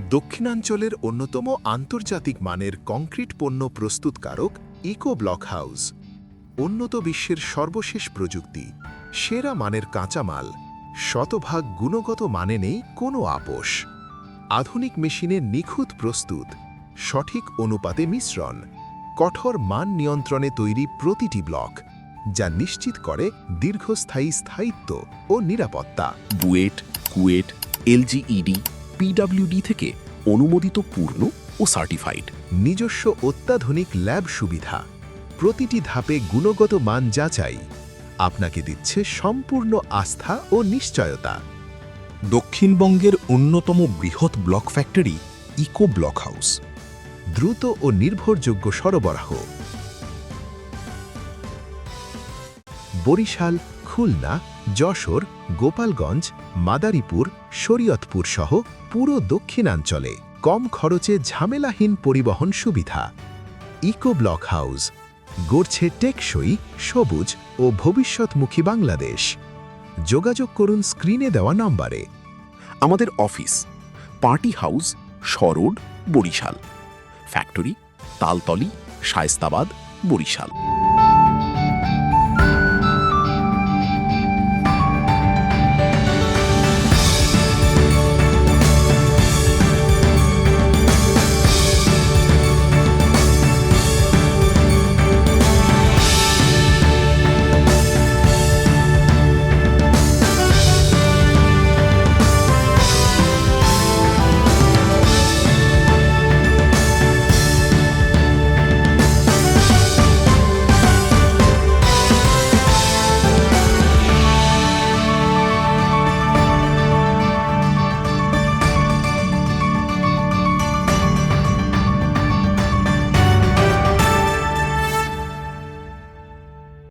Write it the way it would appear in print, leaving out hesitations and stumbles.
দক্ষিণাঞ্চলের অন্যতম আন্তর্জাতিক মানের কংক্রিট পণ্য প্রস্তুতকারক ইকো ব্লক হাউস। উন্নত বিশ্বের সর্বশেষ প্রযুক্তি, সেরা মানের কাঁচামাল, শতভাগ গুণগত মানে নেই কোনো আপোস। আধুনিক মেশিনের নিখুঁত প্রস্তুত, সঠিক অনুপাতে মিশ্রণ, কঠোর মান নিয়ন্ত্রণে তৈরি প্রতিটি ব্লক, যা নিশ্চিত করে দীর্ঘস্থায়ী স্থায়িত্ব ও নিরাপত্তা। বুয়েট, কুয়েট, এলজিইডি, পিডব্লিউডি থেকে অনুমোদিত পূর্ণ ও সার্টিফাইড। নিজস্ব অত্যাধুনিক ল্যাব সুবিধা, প্রতিটি ধাপে গুণগত মান যাচাই আপনাকে দিচ্ছে সম্পূর্ণ আস্থা ও নিশ্চয়তা। দক্ষিণবঙ্গের অন্যতম বৃহৎ block factory eco block house. দ্রুত ও নির্ভরযোগ্য সরবরাহ। বরিশাল, খুলনা, যশোর, গোপালগঞ্জ, মাদারীপুর, শরীয়তপুর সহ পুরো দক্ষিণাঞ্চলে কম খরচে ঝামেলাহীন পরিবহন সুবিধা। ইকো ব্লক হাউস গড়ছে টেকসই, সবুজ ও ভবিষ্যৎমুখী বাংলাদেশ। যোগাযোগ করুন স্ক্রিনে দেওয়া নম্বরে। আমাদের অফিস পার্টি হাউস, সরোড, বরিশাল। ফ্যাক্টরি তালতলি, শায়েস্তাবাদ, বরিশাল।